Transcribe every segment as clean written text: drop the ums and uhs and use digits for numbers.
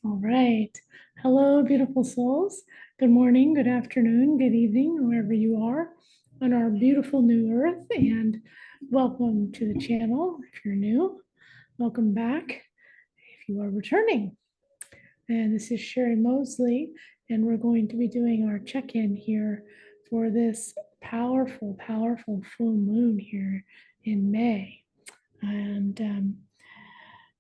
All right. Hello, beautiful souls. Good morning, good afternoon, good evening, wherever you are on our beautiful new earth. And welcome to the channel. If you're new, welcome back. If you are returning, and this is Sherry Mosley, and we're going to be doing our check in here for this powerful, powerful full moon here in May. And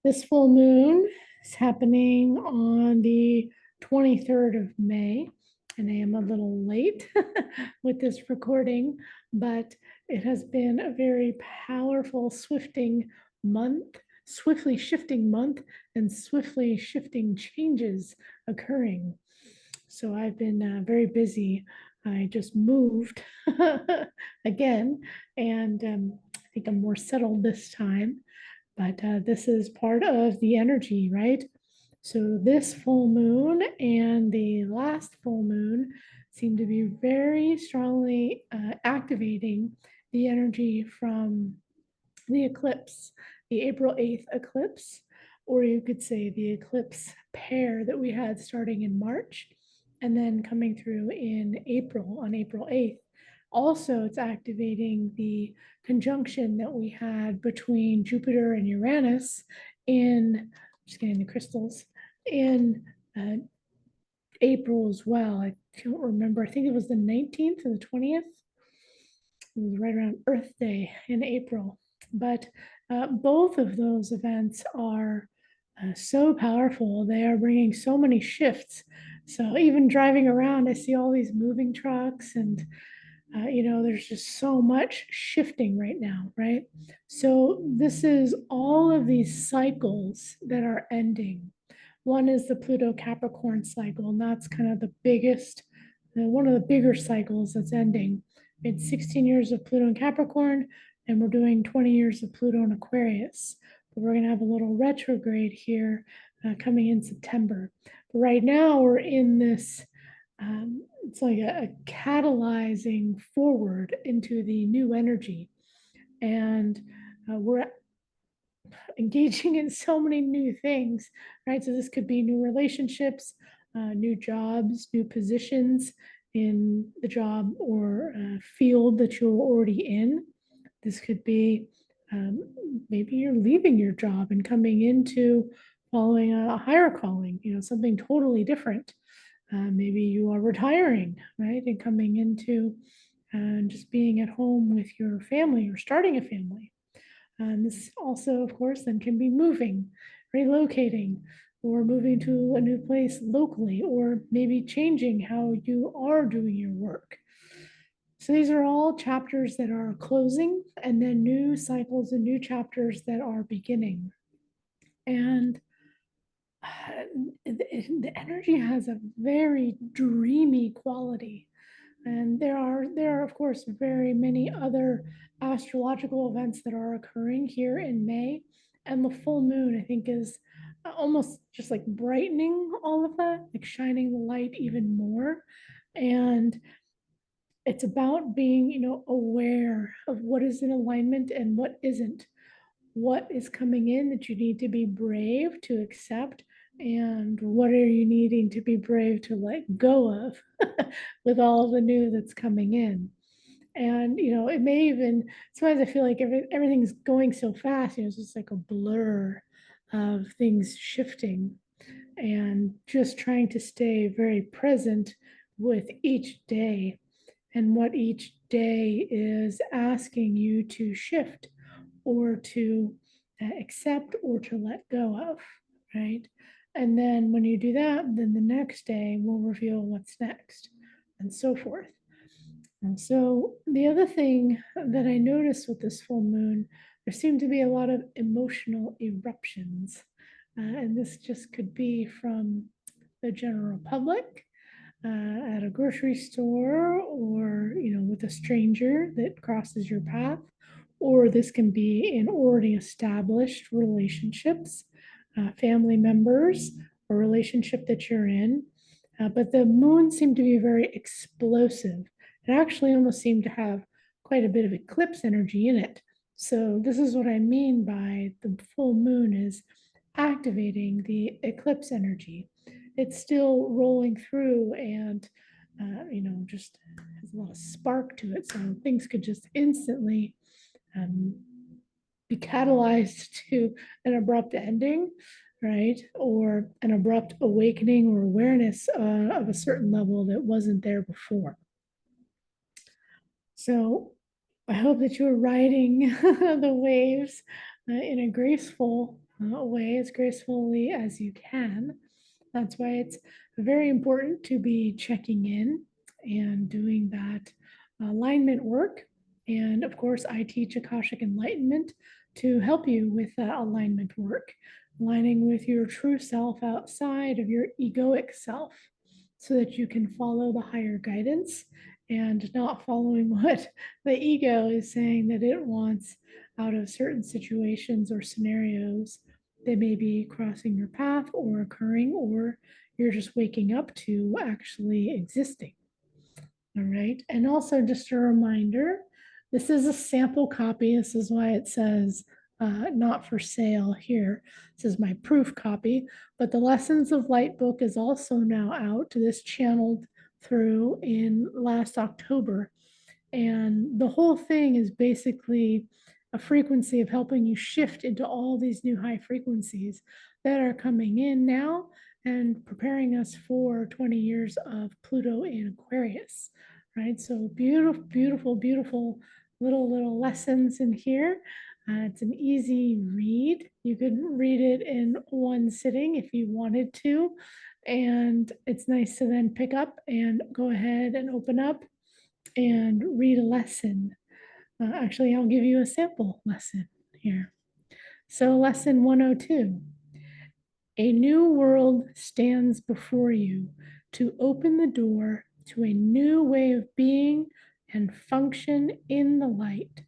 this full moon is happening on the 23rd of May, and I am a little late with this recording, but it has been a very powerful, swiftly shifting month, and swiftly shifting changes occurring. So I've been very busy. I just moved again, and I think I'm more settled this time. But this is part of the energy, right? So this full moon and the last full moon seem to be very strongly activating the energy from the eclipse, the April 8th eclipse, or you could say the eclipse pair that we had starting in March and then coming through in April on April 8th. Also, it's activating the conjunction that we had between Jupiter and Uranus in, just getting the crystals, in April as well. I don't remember. I think it was the 19th or the 20th. It was right around Earth Day in April. But both of those events are so powerful. They are bringing so many shifts. So even driving around, I see all these moving trucks and there's just so much shifting right now, right? So this is all of these cycles that are ending. One is the Pluto Capricorn cycle, and that's kind of the biggest, one of the bigger cycles that's ending. It's 16 years of Pluto and Capricorn, and we're doing 20 years of Pluto and Aquarius. But we're going to have a little retrograde here coming in September. But right now, we're in this it's like a catalyzing forward into the new energy. And we're engaging in so many new things, right? So this could be new relationships, new jobs, new positions in the job or field that you're already in. This could be maybe you're leaving your job and coming into following a higher calling, something totally different. Maybe you are retiring, right? And coming into just being at home with your family or starting a family. And this also, of course, then can be moving, relocating, or moving to a new place locally, or maybe changing how you are doing your work. So these are all chapters that are closing, and then new cycles and new chapters that are beginning. And the energy has a very dreamy quality. And there are of course very many other astrological events that are occurring here in May, and the full moon I think is almost just like brightening all of that, like shining the light even more. And it's about being, aware of what is in alignment and what isn't, what is coming in that you need to be brave to accept, and what are you needing to be brave to let go of with all the new that's coming in. And it may even, sometimes I feel like everything's going so fast, it's just like a blur of things shifting, and just trying to stay very present with each day and what each day is asking you to shift or to accept or to let go of, right? And then when you do that, then the next day will reveal what's next and so forth. And so the other thing that I noticed with this full moon, there seemed to be a lot of emotional eruptions. And this just could be from the general public, at a grocery store, or with a stranger that crosses your path, or this can be in already established relationships, family members, or relationship that you're in. But the moon seemed to be very explosive. It actually almost seemed to have quite a bit of eclipse energy in it. So this is what I mean by the full moon is activating the eclipse energy. It's still rolling through and, just has a lot of spark to it. So things could just instantly um, be catalyzed to an abrupt ending, right? Or an abrupt awakening or awareness of a certain level that wasn't there before. So I hope that you're riding the waves in a graceful way, as gracefully as you can. That's why it's very important to be checking in and doing that alignment work. And of course, I teach Akashic Enlightenment to help you with that alignment work, aligning with your true self outside of your egoic self so that you can follow the higher guidance and not following what the ego is saying that it wants out of certain situations or scenarios that may be crossing your path or occurring, or you're just waking up to actually existing. All right. And also, just a reminder, this is a sample copy. This is why it says not for sale here. This is my proof copy. But the Lessons of Light book is also now out. This channeled through in last October. And the whole thing is basically a frequency of helping you shift into all these new high frequencies that are coming in now and preparing us for 20 years of Pluto in Aquarius, right? So beautiful, beautiful, beautiful little lessons in here. It's an easy read. You could read it in one sitting if you wanted to. And it's nice to then pick up and go ahead and open up and read a lesson. Actually, I'll give you a sample lesson here. So, lesson 102, a new world stands before you to open the door to a new way of being and function in the light.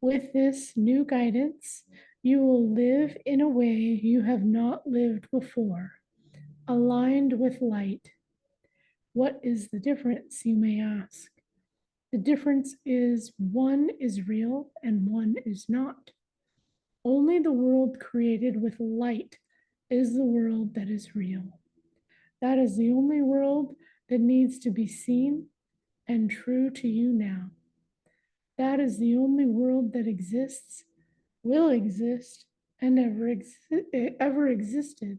With this new guidance, you will live in a way you have not lived before, aligned with light. What is the difference, you may ask? The difference is one is real and one is not. Only the world created with light is the world that is real. That is the only world that needs to be seen and true to you now. That is the only world that exists, will exist, and ever existed.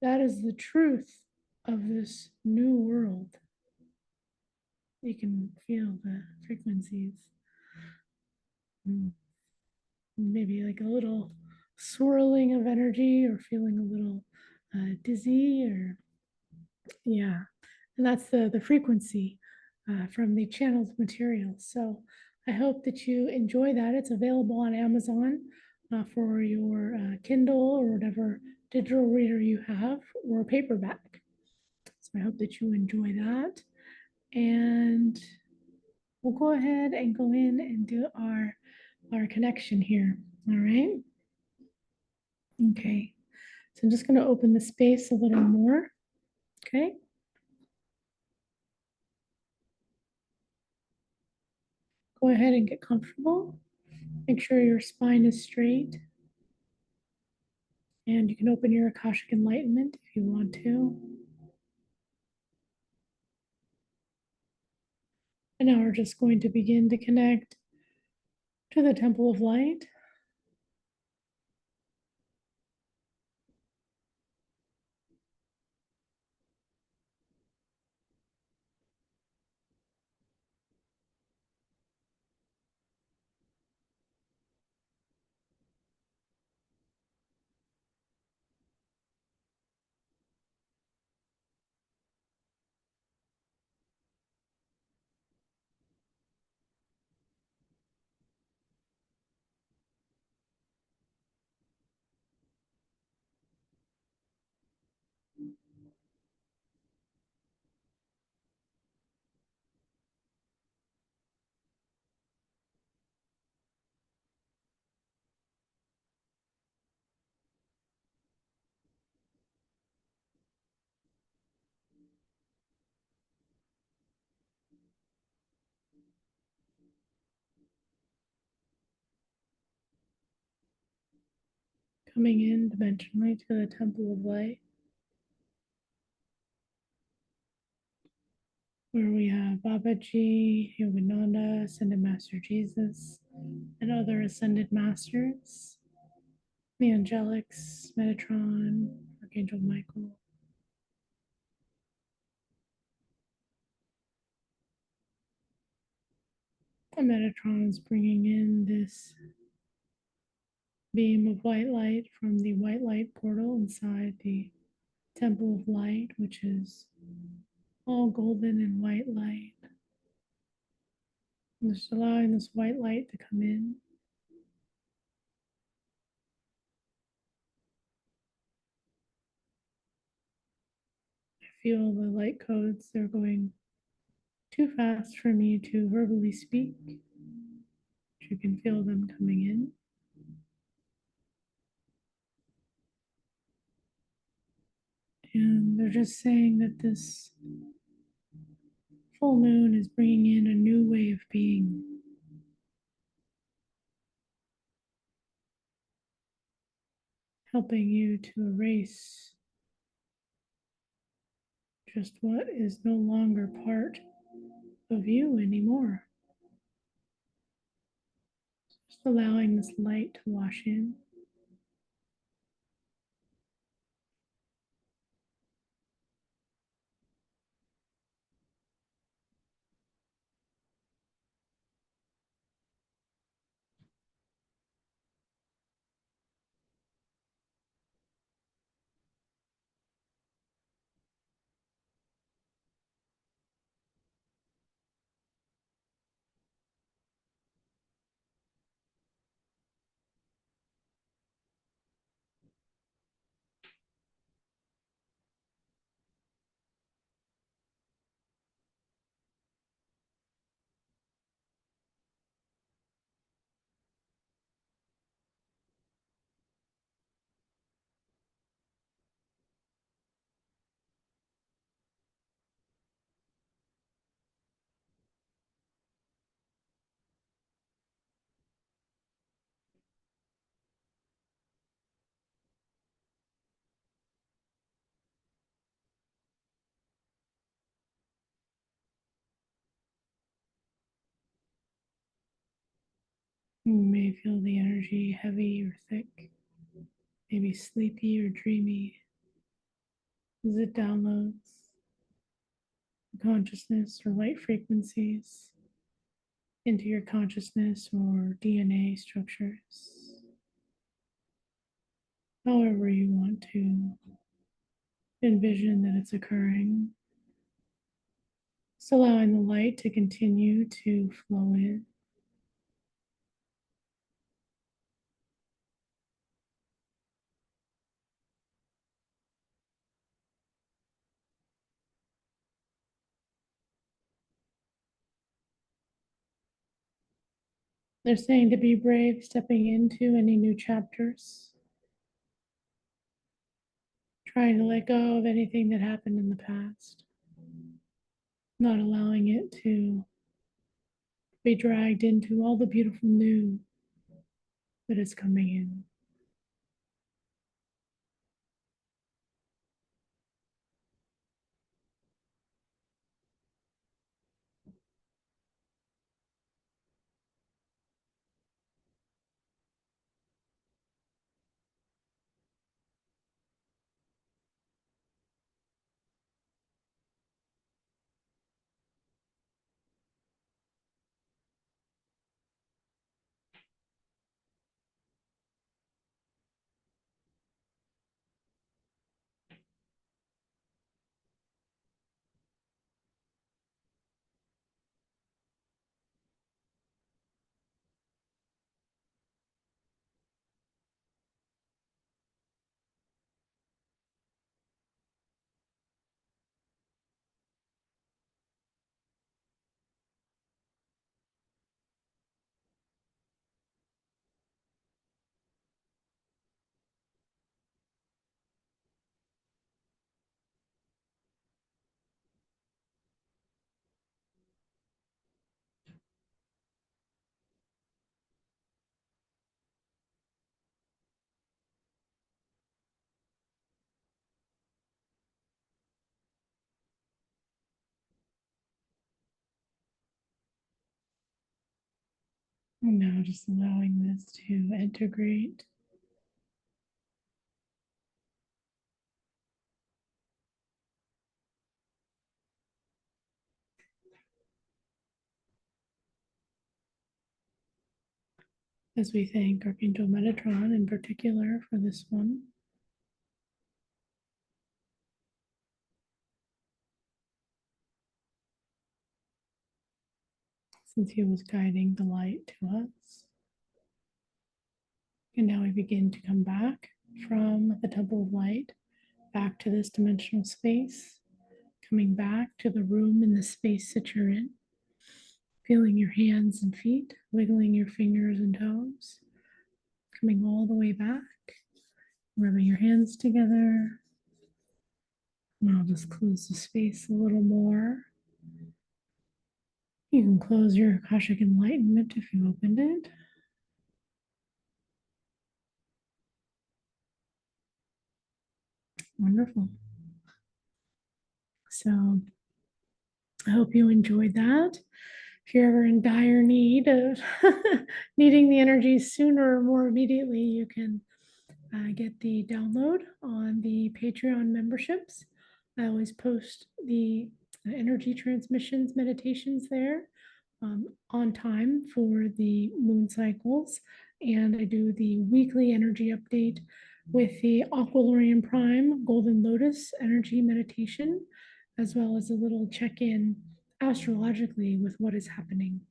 That is the truth of this new world. You can feel the frequencies. Maybe like a little swirling of energy or feeling a little dizzy or yeah, and that's the frequency from the channeled material. So I hope that you enjoy that. It's available on Amazon for your Kindle or whatever digital reader you have, or paperback. So I hope that you enjoy that, and we'll go ahead and go in and do our connection here. All right. Okay. So I'm just going to open the space a little more. Okay. Go ahead and get comfortable. Make sure your spine is straight. And you can open your Akashic Enlightenment if you want to. And now we're just going to begin to connect to the Temple of Light. coming in dimensionally to the temple of light, where we have Babaji, Yogananda, Ascended Master Jesus, and other Ascended Masters, the Angelics, Metatron, Archangel Michael. And Metatron is bringing in this beam of white light from the white light portal inside the Temple of Light, which is all golden and white light. And just allowing this white light to come in. I feel the light codes, they're going too fast for me to verbally speak. You can feel them coming in. And they're just saying that this full moon is bringing in a new way of being. Helping you to erase just what is no longer part of you anymore. Just allowing this light to wash in. You may feel the energy heavy or thick, maybe sleepy or dreamy as it downloads consciousness or light frequencies into your consciousness or DNA structures. However, you want to envision that it's occurring. Just allowing the light to continue to flow in. They're saying to be brave stepping into any new chapters, trying to let go of anything that happened in the past, not allowing it to be dragged into all the beautiful new that is coming in. And now just allowing this to integrate. As we thank Archangel Metatron in particular for this one. Since he was guiding the light to us. And now we begin to come back from the temple of light back to this dimensional space, coming back to the room and the space that you're in, feeling your hands and feet, wiggling your fingers and toes, coming all the way back, rubbing your hands together. And I'll just close the space a little more. You can close your Akashic Enlightenment if you opened it. Wonderful. So I hope you enjoyed that. If you're ever in dire need of needing the energy sooner or more immediately, you can get the download on the Patreon memberships. I always post the energy transmissions meditations there on time for the moon cycles. And I do the weekly energy update with the Aqualorian Prime Golden Lotus energy meditation, as well as a little check in astrologically with what is happening.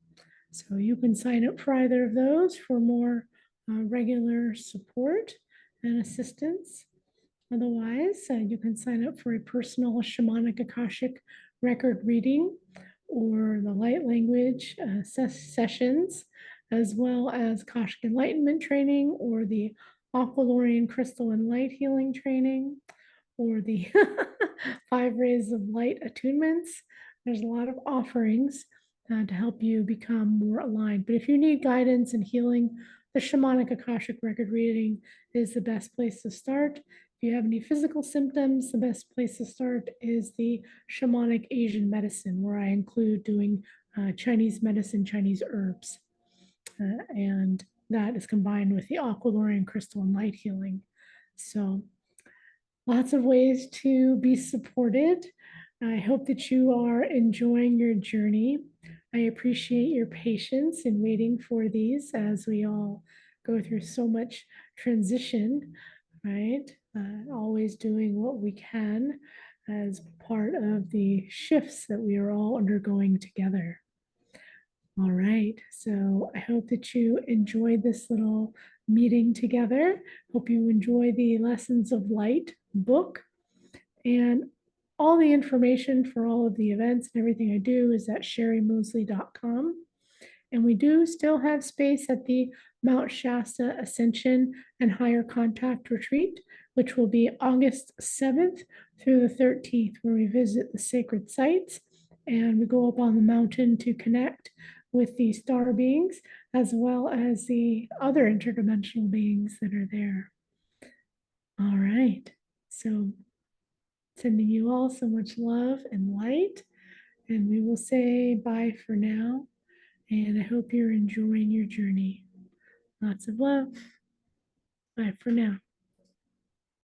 So you can sign up for either of those for more regular support and assistance. Otherwise, you can sign up for a personal shamanic Akashic record reading or the light language sessions, as well as Akashic Enlightenment training or the Aqualorian Crystalline Light Healing training or the 5 rays of light attunements. There's a lot of offerings to help you become more aligned. But if you need guidance and healing, the shamanic Akashic record reading is the best place to start. If you have any physical symptoms, the best place to start is the shamanic Asian medicine, where I include doing Chinese medicine, Chinese herbs. And that is combined with the Aqualorian crystal and light healing. So lots of ways to be supported. I hope that you are enjoying your journey. I appreciate your patience in waiting for these as we all go through so much transition, right? Always doing what we can as part of the shifts that we are all undergoing together. All right, so I hope that you enjoyed this little meeting together. Hope you enjoy the Lessons of Light book. And all the information for all of the events and everything I do is at sherrymosley.com. And we do still have space at the Mount Shasta Ascension and Higher Contact Retreat, which will be August 7th through the 13th, where we visit the sacred sites and we go up on the mountain to connect with the star beings, as well as the other interdimensional beings that are there. All right, so sending you all so much love and light, and we will say bye for now, and I hope you're enjoying your journey. Lots of love. Bye for now.